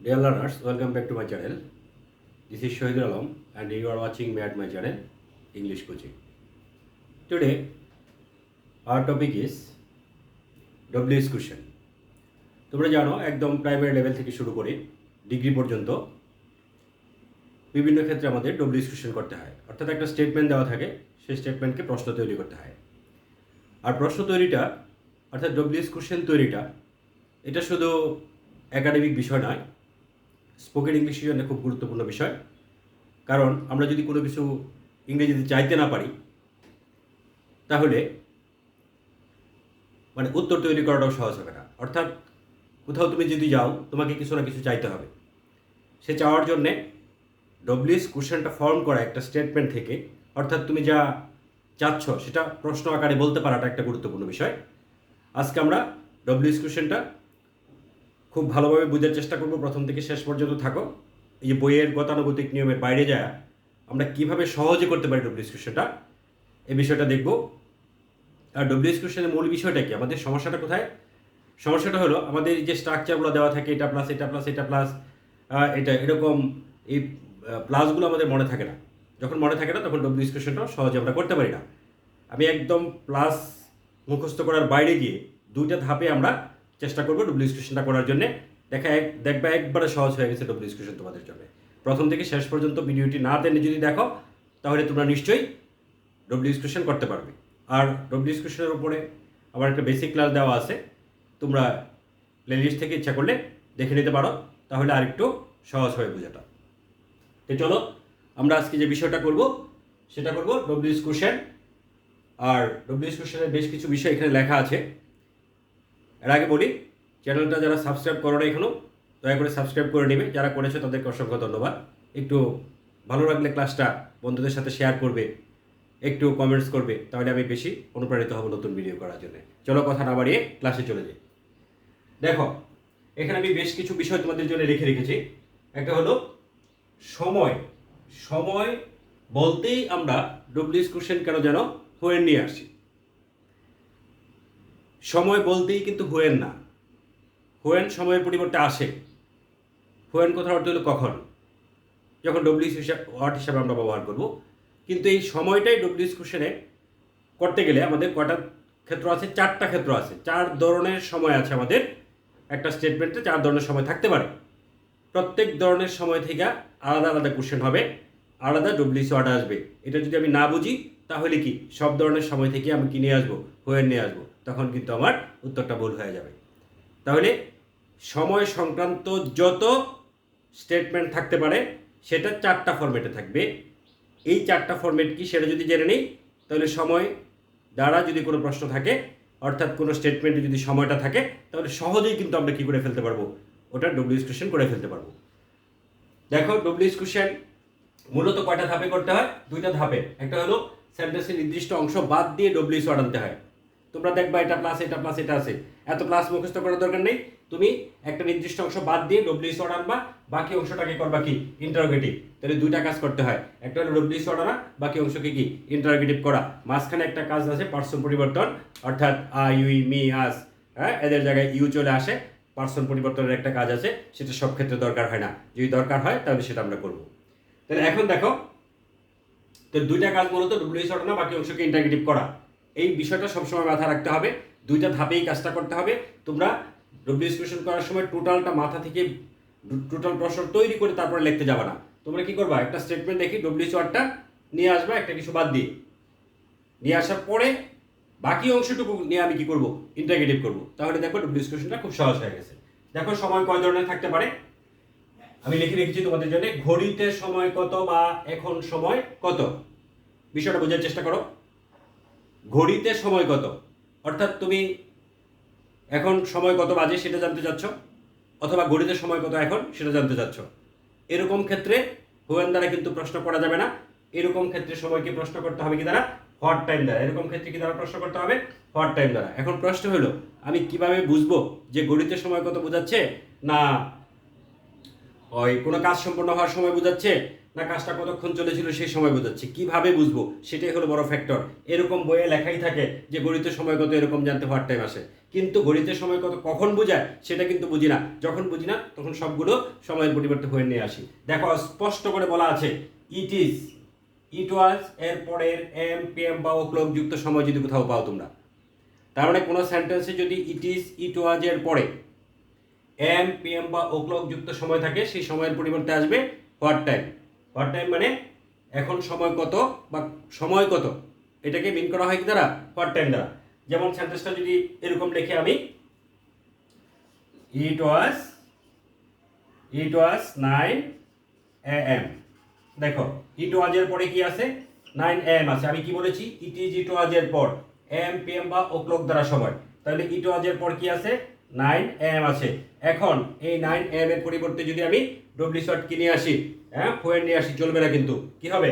Dear learners, welcome back to my channel. This is Shahidul Alam and you are watching me at my channel English Coaching. Today our topic is WS question. তোমরা জানো একদম primary level থেকে শুরু করে degree পর্যন্ত বিভিন্ন ক্ষেত্রে আমাদের WS question করতে হয়। অর্থাৎ একটা স্টেটমেন্ট দেওয়া থাকে, সেই স্টেটমেন্টকে প্রশ্ন তৈরি করতে হয়। আর প্রশ্ন তৈরিটা অর্থাৎ WS question তৈরিটা এটা শুধু একাডেমিক বিষয় নয়, স্পোকেন ইংলিশের জন্য খুব গুরুত্বপূর্ণ বিষয়। কারণ আমরা যদি কোনো কিছু ইংরেজিতে চাইতে না পারি তাহলে উত্তর তৈরি করাটাও সহজ হবে না। অর্থাৎ কোথাও তুমি যদি যাও তোমাকে কিছু না কিছু চাইতে হবে। সে চাওয়ার জন্যে ডব্লিউএস কোশ্চেনটা ফর্ম করা একটা স্টেটমেন্ট থেকে, অর্থাৎ তুমি যা চাচ্ছ সেটা প্রশ্ন আকারে বলতে পারাটা একটা গুরুত্বপূর্ণ বিষয়। আজকে আমরা ডব্লিউএস কোশ্চেনটা খুব ভালোভাবে বোঝার চেষ্টা করব। প্রথম থেকে শেষ পর্যন্ত থাকো। এই যে বইয়ের গতানুগতিক নিয়মের বাইরে যায় আমরা কিভাবে সহজে করতে পারি ডব্লিউএস কোশ্চেনটা, এই বিষয়টা দেখব। আর ডব্লিউএস কোশ্চেনের মূল বিষয়টা কি, আমাদের সমস্যাটা কোথায়? সমস্যাটা হলো আমাদের যে স্ট্রাকচারগুলো দেওয়া থাকে, এটা প্লাস এটা প্লাস এটা প্লাস এটা এরকম, এই প্লাসগুলো আমাদের মনে থাকে না। যখন মনে থাকে না তখন ডব্লিউএস কোশ্চেনটা সহজে আমরা করতে পারি না। আমি একদম প্লাস মুখস্থ করার বাইরে গিয়ে দুইটা ধাপে আমরা চেষ্টা করবো ডব্লিউএস কোশ্চেনটা করার জন্য। দেখবা একবারে সহজ হয়ে গেছে ডব্লিউএস কোশ্চেন তোমাদের জন্য। প্রথম থেকে শেষ পর্যন্ত ভিডিওটি না টেনে যদি দেখো তাহলে তোমরা নিশ্চয়ই ডব্লিউএস কোশ্চেন করতে পারবে। আর ডব্লিউএস কোশ্চেনের উপরে আমার একটা বেসিক ক্লাস দেওয়া আছে, তোমরা প্লেলিস্ট থেকে ইচ্ছা করলে দেখে নিতে পারো, তাহলে আরেকটু সহজ হয়ে বোঝাটা। তো চলো আমরা আজকে যে বিষয়টা করব সেটা করব ডব্লিউএস কোশ্চেন। আর ডব্লিউএস কোশ্চেনের বেশ কিছু বিষয় এখানে লেখা আছে। এর আগে বলি, চ্যানেলটা যারা সাবস্ক্রাইব করো না এখনও দয়া করে সাবস্ক্রাইব করে নেবে। যারা করেছো তাদেরকে অসংখ্য ধন্যবাদ। একটু ভালো লাগলে ক্লাসটা বন্ধুদের সাথে শেয়ার করবে, একটু কমেন্টস করবে, তাহলে আমি বেশি অনুপ্রাণিত হব নতুন ভিডিও করার জন্য। চলো কথা না বাড়িয়ে ক্লাসে চলে যাই। দেখো এখানে আমি বেশ কিছু বিষয় তোমাদের জন্য লিখে রেখেছি। একটা হলো সময়। সময় বলতেই আমরা ডব্লিউএস কোশ্চেন কেন যেন হোয়েন নিয়ে আসি। সময় বলতেই কিন্তু হোয়েন না, হোয়েন সময়ের পরিবর্তে আসে। হোয়েন কথার অর্থ হলো কখন, যখন ডব্লিউএস ওয়ার্ড হিসাবে আমরা ব্যবহার করব। কিন্তু এই সময়টাই ডব্লিউএস কোশ্চেনে করতে গেলে আমাদের কয়টা ক্ষেত্র আছে? চারটা ক্ষেত্র আছে। চার ধরনের সময় আছে আমাদের একটা স্টেটমেন্টে, চার ধরনের সময় থাকতে পারে। প্রত্যেক ধরনের সময় থেকে আলাদা আলাদা কোশ্চেন হবে, আলাদা ডব্লিউএস ওয়ার্ড আসবে। এটা যদি আমি না বুঝি তাহলে কি সব ধরনের সময় থেকে আমি কি নিয়ে আসবো? হোয়েন নিয়ে আসবো, তখন কিন্তু আমার উত্তরটা ভুল হয়ে যাবে। তাহলে সময় সংক্রান্ত যত স্টেটমেন্ট থাকতে পারে সেটা চারটা ফরম্যাটে থাকবে। এই চারটা ফরম্যাট কি সেটা যদি জেনে নিই তাহলে সময় দ্বারা যদি কোনো প্রশ্ন থাকে, অর্থাৎ কোনো স্টেটমেন্টে যদি সময়টা থাকে, তাহলে সহজেই কিন্তু আমরা কী করে ফেলতে পারবো? ওটা ডব্লিউএস কোশ্চেন করে ফেলতে পারবো। দেখো ডব্লিউএস কোশ্চেন মূলত কয়টা ধাপে করতে হয়? দুইটা ধাপে। একটা হলো সেন্টেন্সের নির্দিষ্ট অংশ বাদ দিয়ে ডব্লিউএস ওয়ার্ড আনতে হয়। তোমরা দেখবা এটা প্লাস এটা প্লাস এটা আছে, এত প্লাস মুখস্থ করার দরকার নেই। তুমি একটা নির্দিষ্ট অংশ বাদ দিয়ে ডব্লিউএস ওয়ার্ড আনবা, বাকি অংশটাকে করবা কি? ইন্টারোগেটিভ। তাহলে দুইটা কাজ করতে হয়, একটা হলো ডব্লিউএস ওয়ার্ড আনা, বাকি অংশকে কি? ইন্টারোগেটিভ করা। মাঝখানে একটা কাজ আছে পার্সন পরিবর্তন, অর্থাৎ আই উই মি আস, হ্যাঁ এদের জায়গায় ইউ চলে আসে। পার্সন পরিবর্তনের একটা কাজ আছে, সেটা সব ক্ষেত্রে দরকার হয় না। যদি দরকার হয় তাহলে সেটা আমরা করব। তাহলে এখন দেখো, তো দুইটা কাজ মূলত ডব্লিউএস ওয়ার্ড আনা, বাকি অংশকে ইন্টারোগেটিভ করা। এই বিষয়টা সবসময় মাথায় রাখতে হবে। দুইটা ধাপেই কাজটা করতে হবে। তোমরা ডব্লিউএস কোশ্চেন করার সময় টোটালটা মাথা থেকে টোটাল প্রশ্ন তৈরি করে তারপরে লিখতে যাবে না। তোমরা কি করবা? একটা স্টেটমেন্ট দেখি ডব্লিউএস ওয়ার্ডটা নিয়ে আসবা, একটা কিছু বাদ দিয়ে নিয়ে আসার পরে বাকি অংশটুকু নিয়ে আমি কি করব? ইন্টারোগেটিভ করব। তাহলে দেখো ডব্লিউএস কোশ্চেনটা খুব সহজ হয়ে গেছে। দেখো সময় কয় ধরনের থাকতে পারে আমি লিখে রেখেছি তোমাদের জন্য। ঘড়িতে সময় কত বা এখন সময় কত, বিষয়টা বোঝার চেষ্টা করো। ঘড়িতে সময় কত, অর্থাৎ তুমি এখন সময় কত বাজে সেটা জানতে চাচ্ছ, অথবা ঘড়িতে সময় কত এখন সেটা জানতে চাচ্ছ। এরকম ক্ষেত্রে হোয়েন দ্বারা কিন্তু প্রশ্ন করা যাবে না। এরকম ক্ষেত্রে সময়কে প্রশ্ন করতে হবে কি দ্বারা? হোয়াট টাইম দ্বারা। এরকম ক্ষেত্রে কি দ্বারা প্রশ্ন করতে হবে? হোয়াট টাইম দ্বারা। এখন প্রশ্ন হলো আমি কিভাবে বুঝবো যে ঘড়িতে সময় কত বোঝাচ্ছে, না ওই কোনো কাজ সম্পন্ন হওয়ার সময় বোঝাচ্ছে, না কাজটা কতক্ষণ চলেছিল সেই সময় বোঝাচ্ছে? কিভাবে বুঝবো? সেটাই হলো বড় ফ্যাক্টর। এরকম বইয়ে লেখাই থাকে যে গণিতের সময় কত, এরকম জানতে হোয়াট টাইম আসে, কিন্তু গণিতের সময় কত কখন বোঝায় সেটা কিন্তু বুঝি না, যখন বুঝি না তখন সবগুলো সময়ের পরিবর্তে হয়ে নিয়ে আসি। দেখো স্পষ্ট করে বলা আছে ইট ইজ, ইট ওয়াজ এর পরের এম পিএম বা ও ক্লক যুক্ত সময় যদি কোথাও পাও তোমরা, তার মানে কোনো সেন্টেন্সে যদি ইট ইজ ইট ওয়াজ এর পরে এম পিএম বা ও ক্লক যুক্ত সময় থাকে সেই সময়ের পরিবর্তে আসবে হোয়াট টাইম। হোয়াট টাইম মানে এখন সময় কত বা সময় কত, এটাকে মিন করা হয় কি দ্বারা, হোয়াট টাইম দ্বারা। যেমন সেন্টেন্সটা যদি এরকম লিখে আমি, ইট ওয়াজ 9 AM, দেখো ইট ওয়াজ এর পরে কি আছে, 9 AM আছে। আমি কি বলেছি, ইট ইজ ইট ওয়াজ এর পর এম পিএম বা ও ক্লক দ্বারা সময়, তাহলে ইট ওয়াজ এর পর কি আছে, 9 AM আছে। এখন এই 9 AM এর পরিবর্তে যদি আমি ডব্লিউ শর্ট কি নিয়ে আসি, হ্যাঁ হোয়েন নিয়ে আসি, চলবে না কিন্তু। কি হবে,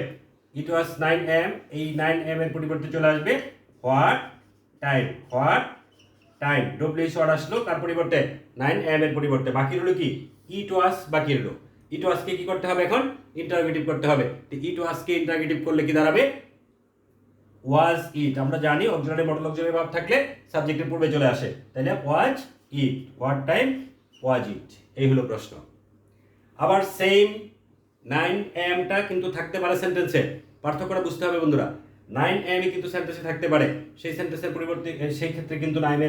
ইট ওয়াজ 9 AM, এই 9 AM এর পরিবর্তে চলে আসবে হোয়াট টাইম, ডব্লিউ শর্ট আসলো তার পরিবর্তে 9 AM এর পরিবর্তে বাকি রইল কি, ইট ওয়াজ বাকি রইল। ইট ওয়াজকে কি করতে হবে এখন, ইন্টারোগেটিভ করতে হবে। তো ইট ওয়াজকে ইন্টারোগেটিভ করলে কি দাঁড়াবে, ওয়াজ ইট। আমরা জানি অক্সিলারি মডেল অক্সিলারি ভার্ব থাকলে সাবজেক্টের পূর্বে চলে আসে, তাহলে ওয়াজ ইট, হোয়াট টাইম ওয়াজ ইট, এই হলো প্রশ্ন। আবার সেম 9 AM টা কিন্তু থাকতে পারে সেন্টেন্সে, পার্থক্যটা বুঝতে হবে বন্ধুরা। 9 AM কিন্তু সেন্টেন্সে থাকতে পারে, সেই সেন্টেন্সের পরিবর্তে সেই ক্ষেত্রে কিন্তু 9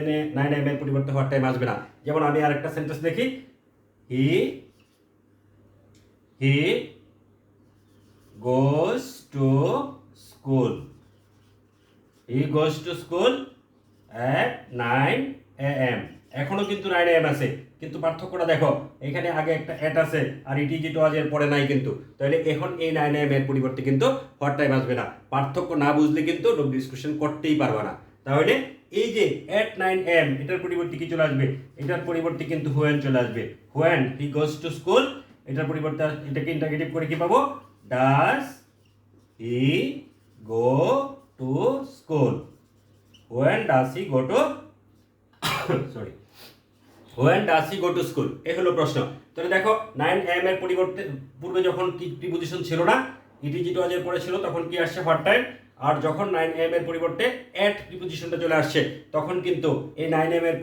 AM এর পরিবর্তে হোয়াট টাইম আসবে না। যেমন আমি আরেকটা সেন্টেন্স দেখি, he goes to school, he goes to school at 9 AM, এখনো কিন্তু 9 AM আছে, কিন্তু পার্থক্যটা দেখো, এখানে আগে একটা এট আছে আর ইট ইজ ইট ওয়াজ এর পরে নাই কিন্তু, তাহলে এখন এই 9 AM এর পরিবর্তে কিন্তু হোয়াট টাইম আসবে না। পার্থক্য না বুঝলে কিন্তু ডিসকাশন করতেই পারবে না। তাহলে এই যে at 9 AM এটার পরিবর্তে কি চলে আসবে, এটার পরিবর্তে কিন্তু হোয়েন চলে আসবে। When he goes to school, এটার পরিবর্তে এটাকে ইন্টারগেটিভ করে কি পাবো, does he go to school, when does he go to sorry when does he go to school, এই হলো প্রশ্ন। তাহলে দেখো 9 AM এর পরিবর্তে পূর্বে যখন কি প্রিপোজিশন ছিল না, ইট ইজ ইট ওয়াজ এর পরে ছিল, তখন কি আসছে হোয়াট টাইম। আর যখন 9 AM এর পরিবর্তে এট প্রিপোজিশনটা চলে আসছে, তখন কিন্তু এই 9 AM এর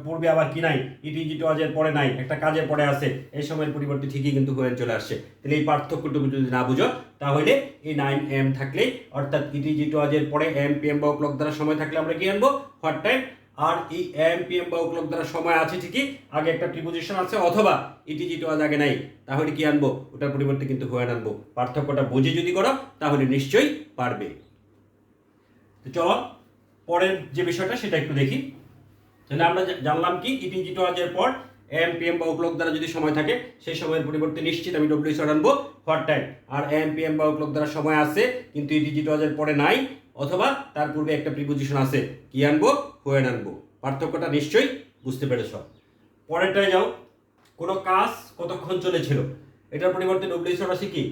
পূর্বে আবার কি নাই, ইট ইজ ইট ওয়াজ এর পরে নাই, একটা কাজের পরে আছে, এই সময়ের পরিবর্তে ঠিকই কিন্তু হোয়েন চলে আসছে। তাহলে এই পার্থক্যটুকু যদি না বুঝো, তাহলে এই 9 AM থাকলেই, অর্থাৎ ইট ইজ ইট ওয়াজ এর পরে এম পিএম বা ক্লক দ্বারা সময় থাকলে আমরা কি আনবো, হোয়াট টাইম। আর এই এম পিএম বা ক্লক দ্বারা সময় আছে ঠিকই, আগে একটা প্রিপোজিশন আছে, অথবা ইট ইজ ইট ওয়াজ আগে নাই, তাহলে কি আনবো, ওটার পরিবর্তে কিন্তু হোয়েন আনবো। পার্থক্যটা বুঝে যদি করো তাহলে নিশ্চয়ই পারবে। তো চলো পরের যে বিষয়টা সেটা একটু দেখি। তাহলে আমরা জানলাম কি, ইট ইজ ইট ওয়াজ এর পর এম পিএম বা ক্লক দ্বারা যদি সময় থাকে সেই সময়ের পরিবর্তে নিশ্চিত আমি ডব্লিউ শর্ট আনবো হোয়াট টাইম। আর এম পিএম বা ক্লক দ্বারা সময় আছে কিন্তু ইট ইজ ইট ওয়াজ এর পরে নাই, অথবা তার পূর্বে একটা প্রিপোজিশন আছে, কি আনবো, হোয়েন আনবো। পার্থক্যটা নিশ্চয়ই বুঝতে পেরেছ। পরেরটায় যাও, কোনো কাজ কতক্ষণ চলেছিল, এটার পরিবর্তে ডব্লিউ শর্ট আসে কি,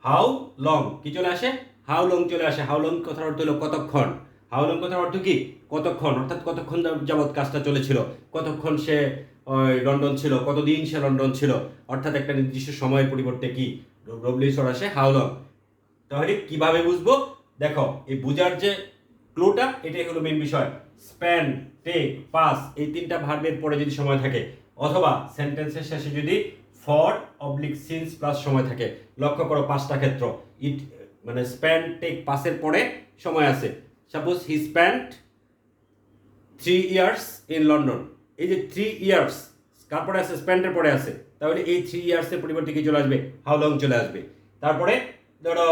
হাউ লং, কি চলে আসে, হাউ লং চলে আসে। হাউ লং কথার অর্থ হলো কতক্ষণ, হাউ লং কথার অর্থ কি, কতক্ষণ, অর্থাৎ কতক্ষণ যাবৎ কাজটা চলেছিল, কতক্ষণ সে লন্ডন ছিল, কতদিন সে লন্ডন ছিল, অর্থাৎ একটা নির্দিষ্ট সময়ের পরিবর্তে কি ডব্লিউ শর্ট আসে হাউ লং। তাহলে কিভাবে বুঝবো, দেখো এই বুঝার যে ক্লুটা এটাই হলো মেন বিষয়। স্প্যান, টেক, পাস, এই তিনটা ভার্বের পরে যদি সময় থাকে, অথবা সেন্টেন্সের শেষে যদি ফর অবলিক সিন্স প্লাস সময় থাকে। লক্ষ্য করো পাঁচটা ক্ষেত্র, ইট মানে স্প্যান, টেক, পাসের পরে সময় আছে। Suppose he spent 3 years in London, এই যে 3 years কার পরে আছে, স্প্যান্টের পরে আছে, তাহলে এই 3 years এর পরিবর্তে কি চলে আসবে, হাউ লং চলে আসবে। তারপরে ধরো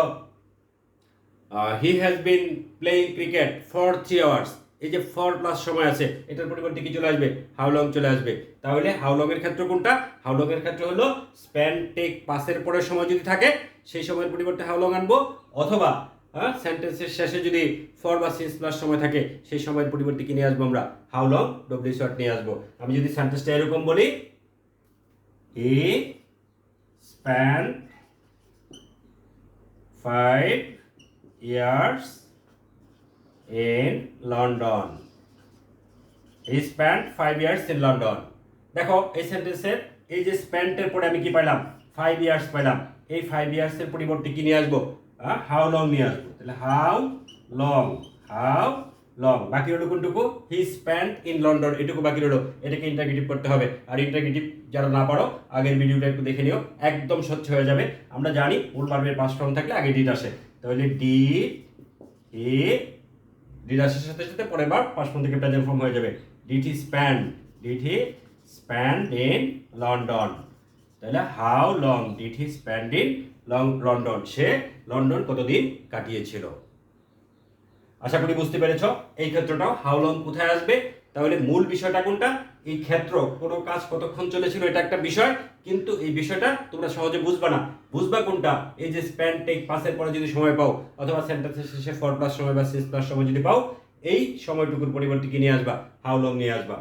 he has been playing cricket for 3 hours, এই যে ফর প্লাস সময় আছে, এটার পরিবর্তে কি চলে আসবে, হাউ লং চলে আসবে। তাহলে হাউ লং এর ক্ষেত্র কোনটা, হাউ লং এর ক্ষেত্র হলো স্প্যান, টেক, পাসের পরে সময় যদি থাকে সেই সময়ের পরিবর্তে হাউ লং আনবো, অথবা সেন্টেন্সের শেষে যদি ফর বা সিন্স প্লাস সময় থাকে সেই সময়ের পরিবর্তে কি নিয়ে আসবো আমরা, হাউ লং ডব্লিউ শর্ট নিয়ে আসবো। আমি যদি সেন্টেন্সটা এরকম বলি, হি span 5 years in London, he spent 5 years in London। দেখো এই সেন্টেন্সের এই যে স্প্যান্টের পরে আমি কি পাইলাম, 5 years পাইলাম, এই 5 years এর পরিবর্তে কি নিয়ে আসবো, হাউ লং নিয়ে আসবো। তাহলে হাউ লং লং, বাকি রইল কোনটুকু? হি স্পেন্ট ইন লন্ডন, এটুকু বাকি রইল। এটাকে ইন্টারগেটিভ করতে হবে। আর ইন্টারগেটিভ যারা না পারো আগের ভিডিওটা একটু দেখে নিও, একদম স্বচ্ছ হয়ে যাবে। আমরা জানি মূল ভার্বের পাস্ট ফর্ম থাকলে আগে ডিড আসে, তাহলে ডিড হি, ডিড আসার সাথে সাথে পরের বার পাস্ট ফর্ম থেকে প্রেজেন্ট ফর্ম হয়ে যাবে। Did he spend in London, তাহলে how long did he spend in London, সে লন্ডন কতদিন কাটিয়েছিল। আশা করি বুঝতে পেরেছ। এই ক্ষেত্রটাও হাউ লং কোথায় আসবে? তাহলে মূল বিষয়টা কোনটা? এই ক্ষেত্র, কোনো কাজ কতক্ষণ চলেছিল এটা একটা বিষয়, কিন্তু এই বিষয়টা তোমরা সহজে বুঝবা না। বুঝবা কোনটা? এই যে স্প্যান টেক পাসের পরে যদি সময় পাও, অথবা সেন্টেন্সের শেষে ফর প্লাস সময় বা সিস প্লাস সময় যদি পাও, এই সময়টুকুর পরিবর্তে কি নিয়ে আসবা? হাউ লং নিয়ে আসবা।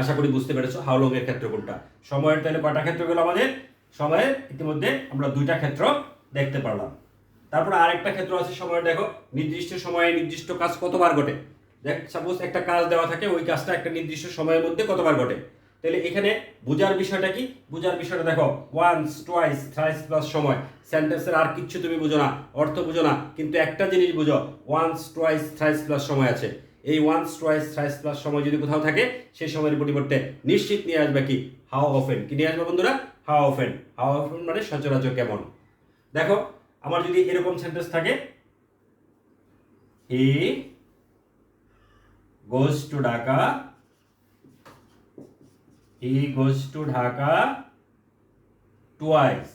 আশা করি বুঝতে পেরেছো হাউ লং এর ক্ষেত্র কোনটা। সময়ের তাহলে কয়টা ক্ষেত্র গেল আমাদের? সময়ের ইতিমধ্যে আমরা দুইটা ক্ষেত্র দেখতে পারলাম। তারপর আরেকটা ক্ষেত্র আছে সময়ের। দেখো, নির্দিষ্ট সময়ে নির্দিষ্ট কাজ কতবার ঘটে। দেখ, সাপোজ একটা কাজ দেওয়া থাকে, ওই কাজটা একটা নির্দিষ্ট সময়ের মধ্যে কতবার ঘটে। তাহলে এখানে বোঝার বিষয়টা কি? বোঝার বিষয়টা দেখো, ওয়ান্স, টুয়াইস, থ্রাইস প্লাস সময়। সেন্টেন্সের আর কিচ্ছু তুমি বুঝো না, অর্থ বুঝো না, কিন্তু একটা জিনিস বুঝো, ওয়ান্স, টুয়াইস, থ্রাইস প্লাস সময় আছে। এই ওয়ান্স, টুয়াইস, থ্রাইস প্লাস সময় যদি কোথাও থাকে, সেই সময়ের পরিবর্তে নিশ্চিত নিয়ে আসবে কি? How often. কি নিয়ে আসবে বন্ধুরা? How often. হাউ অফেন মানে সচরাচর কেমন। দেখো, আমার যদি এরকম সেন্টেন্স থাকে, he goes to Dhaka, he goes to Dhaka twice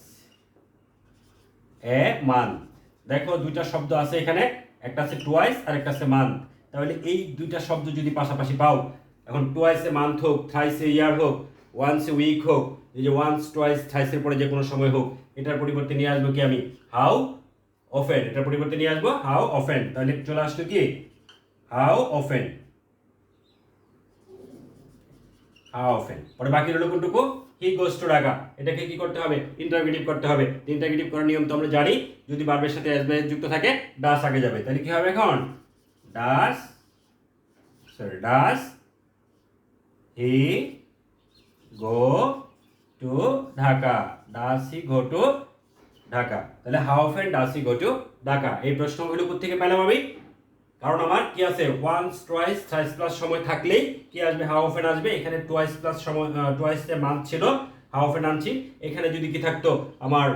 a month. দেখো, দুইটা শব্দ আছে এখানে, একটা আছে টুয়াইস আর একটা আছে মান্থ। তাহলে এই দুইটা শব্দ যদি পাশাপাশি পাও, এখন টুয়াইস এ মান্থ হোক, থ্রাইস এ ইয়ার হোক, ওয়ান্স এ উইক হোক, এই যে ওয়ান্স, টুয়াইস, থ্রাইসের পরে যে কোনো সময় হোক, এটার পরিবর্তে নিয়ে আসবো কি আমি? How often. এটার পরিবর্তে নিয়ে আসবো হাউ অফেন। তাহলে চলে আসলো কি? How often. How often. পরে বাকি রইল কোনটুকু? হি গোজ টু ঢাকা। এটাকে কি করতে হবে? ইন্টারগেটিভ করতে হবে। ইন্টারগেটিভ করার নিয়ম তো আমরা জানি, যদি ভার্বের সাথে এস বাই যুক্ত থাকে, ডাস আগে যাবে। তাহলে কি হবে এখন? Does he go to Dhaka. Does he go to Dhaka. তাহলে how often does he go to Dhaka. এই প্রশ্নগুলো কোথা থেকে পেলাম আমি? কারণ আমার কি আছে? ওয়ান্স, টুয়াইস, থ্রাইস প্লাস সময় থাকলেই কি আসবে? হাউ অফেন আসবে। এখানে টুয়াইস প্লাস সময়, টুয়াইস এ মান্থ ছিল, হাউ অফেন আনছি। এখানে যদি কি থাকতো আমার,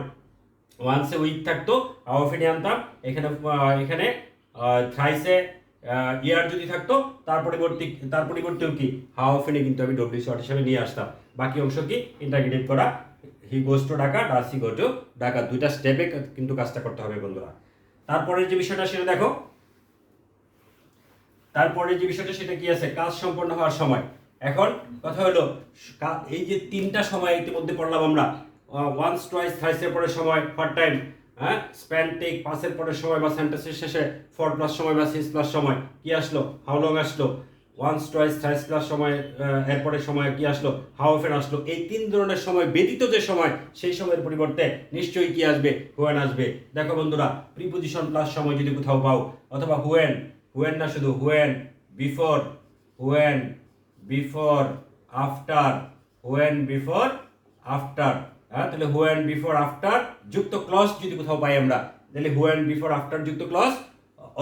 ওয়ান্স এ উইক থাকতো, হাউ অফেনই আনতাম। এখানে এখানে থ্রাইসে ইয়ার যদি থাকতো, তার পরিবর্তেও কি হাউ অফেনে কিন্তু আমি ডব্লিউ শর্ট হিসেবে নিয়ে আসতাম। বাকি অংশ কি? ইন্টারগেটিভ করা। He goes to Dhaka, does he go to Dhaka. দুইটা স্টেপে কিন্তু কাজটা করতে হবে বন্ধুরা। তারপরের যে বিষয়টা সেটা দেখো, তারপরে যে বিষয়টা সেটা কি আছে? কাজ সম্পন্ন হওয়ার সময়। এখন কথা হলো, এই যে তিনটা সময় ইতিমধ্যে পড়লাম আমরা, ওয়ান্স, টুয়াইস, থ্রাইসের পরের সময় ফর টাইম, হ্যাঁ, স্প্যান টেক পাসের পরের সময় বা সেন্টেন্সের শেষে ফর প্লাস সময় বা সিস প্লাস সময় কি আসলো? হাউ লং আসলো। ওয়ান্স, টুয়াইস, থ্রাইস প্লাস সময় এরপরের সময় কি আসলো? হাউ অফেন আসলো। এই তিন ধরনের সময় ব্যতীত যে সময়, সেই সময়ের পরিবর্তে নিশ্চয়ই কি আসবে? হুয়েন আসবে। দেখো বন্ধুরা, প্রিপোজিশন প্লাস সময় যদি কোথাও পাও, অথবা হুয়েন, হুয়েন না শুধু when, before, when before, after, when before after, হ্যাঁ, তাহলে হুয়েন বিফোর আফটার যুক্ত ক্লজ যদি কোথাও পাই আমরা, তাহলে হুয়েন বিফোর আফটার যুক্ত ক্লজ,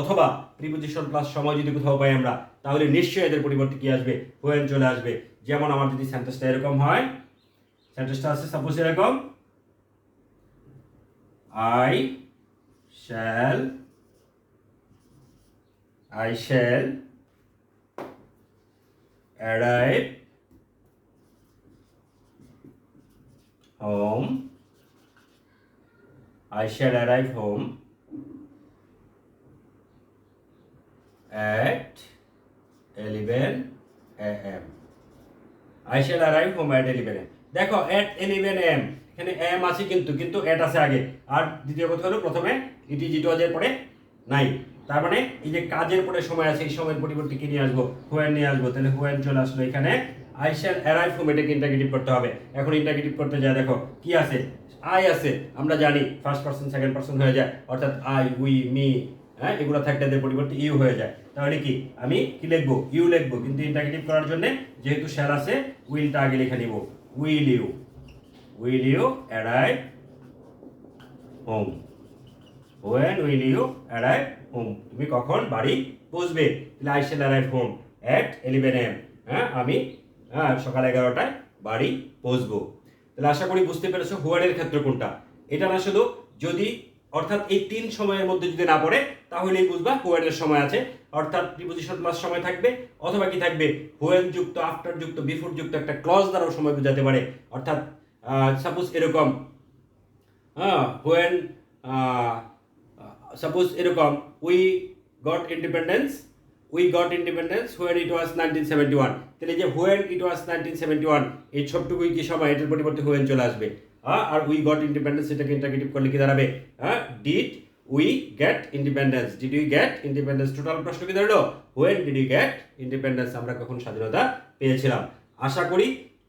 অথবা প্রিপোজিশন প্লাস সময় যদি কোথাও পাই আমরা, তাহলে নিশ্চয়ই এদের পরিবর্তে কি আসবে? হুয়েন চলে আসবে। যেমন আমার যদি সেন্টেন্সটা এরকম হয়, সেন্টেন্সটা আছে সাপোজ এরকম, I shall arrive home, I shall arrive home at 11 a.m. I shall arrive home at 11 a.m. দেখো, at 11 a.m. এখানে am আছে, কিন্তু at আছে আগে। আর দ্বিতীয় কথা হলো, প্রথমে ইট ইজ, ইট ওয়াজ এর পরে নাই। তার মানে এই যে কাজের পরে সময় আছে, এই সময়ের পরিবর্তে কি নিয়ে আসবো? হুয়েন নিয়ে আসবো। তাহলে হুয়েন চলে আসলো এখানে। আই শ্যাল অ্যারাইভ হোম, এটাকে ইন্টারগেটিভ করতে হবে। এখন ইন্টারগেটিভ করতে যায়, দেখো কি আছে? আই আছে, আমরা জানি ফার্স্ট পারসন সেকেন্ড পারসন হয়ে যায়, অর্থাৎ আই, উই, মি, হ্যাঁ, এগুলো থাকলে এদের পরিবর্তে ইউ হয়ে যায়। তাহলে কি আমি কি লিখবো? ইউ লিখবো। কিন্তু ইন্টারগেটিভ করার জন্য যেহেতু শ্যাল আছে, উইলটা আগে লিখে নিব। Will you arrive home? When will you arrive home? তুমি কখন বাড়ি পৌঁছবে, তাহলে I shall arrive home at 11 AM। হ্যাঁ, আমি সকাল 11টায় বাড়ি পৌঁছবো। তাহলে আশা করি বুঝতে পেরেছো হোয়ারের ক্ষেত্র কোনটা। এটা না শুধু যদি অর্থাৎ এই 3 সময়ের মধ্যে যদি না পড়ে তাহলেই বুঝবা হোয়ারের সময় আছে, অর্থাৎ প্রিপোজিশন প্লাস সময় থাকবে, অথবা কি থাকবে হোয়েন যুক্ত, আফটার যুক্ত, বিফোর যুক্ত একটা ক্লজ দ্বারাও সময় বোঝাতে পারে। অর্থাৎ সাপোজ এরকম, হোয়েন সাপোজ এরকম, got independence we got independence when it was 1971। তাহলে যে হোয়েন ইট ওয়াজ 1971 এই ছোট্টুকুই কি সময়, এটার পরিবর্তে হোয়েন চলে আসবে। আর উই গট ইন্ডিপেন্ডেন্স এটাকে ইন্টারগেটিভ করলে কি দাঁড়াবে, did we get independence, did we get independence. Total প্রশ্ন কি দাঁড়ালো, when did we get independence, আমরা কখন স্বাধীনতা পেয়েছিলাম। আশা করি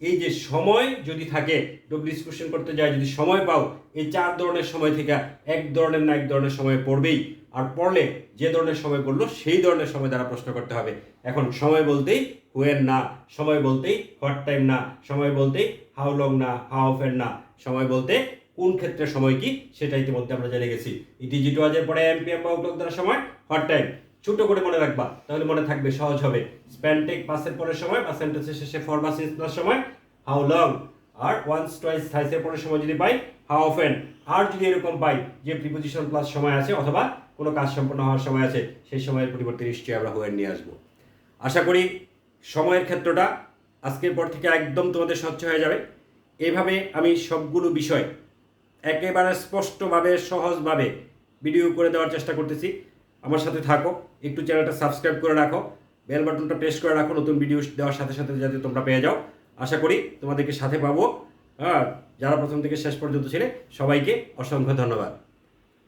এই যে সময় যদি থাকে, ডব্লিউএস কোশ্চেন করতে যায় যদি সময় পাও, এই 4 ধরনের সময় থেকে এক ধরনের না এক ধরনের সময় পড়বেই। আর পড়লে যে ধরনের সময় পড়লো সেই ধরনের সময় দ্বারা প্রশ্ন করতে হবে। এখন সময় বলতেই হোয়েন না, সময় বলতেই হোয়াট টাইম না, সময় বলতেই হাউ লং না, হাউ অফেন না, সময় বলতে কোন ক্ষেত্রে সময় কি সেটা ইতিমধ্যে আমরা জেনে গেছি। ইটিজি টু আজের পরে এমপিএম বা আউটলুক দ্বারা সময় হোয়াট টাইম, ছোট করে মনে রাখবা তাহলে মনে থাকবে, সহজ হবে। স্প্যানটেক পাসের পরের সময় বা সেন্টেন্সের শেষে ফর বা সিন্স প্লাস সময় হাউ লং। আর ওয়ান্স টোয়াইস থাইসের পরের সময় যদি পাই হাউ অফেন। আর যদি এরকম পাই যে প্রিপোজিশন প্লাস সময় আছে অথবা কোনো কাজ সম্পন্ন হওয়ার সময় আছে, সেই সময়ের পরিবর্তে নিশ্চয়ই আমরা হোয়েন নিয়ে আসবো। আশা করি সময়ের ক্ষেত্রটা আজকের পর থেকে একদম তোমাদের স্বচ্ছ হয়ে যাবে। এইভাবে আমি সবগুলো বিষয় একেবারে স্পষ্টভাবে সহজভাবে ভিডিও করে দেওয়ার চেষ্টা করতেছি। আমার সাথে থাকো, একটু চ্যানেলটা সাবস্ক্রাইব করে রাখো, বেল বাটনটা প্রেস করে রাখো নতুন ভিডিও দেওয়ার সাথে সাথে যাতে তোমরা পেয়ে যাও। আশা করি তোমাদেরকে সাথে পাবো। যারা প্রথম থেকে শেষ পর্যন্ত ছিলে সবাইকে অসংখ্য ধন্যবাদ।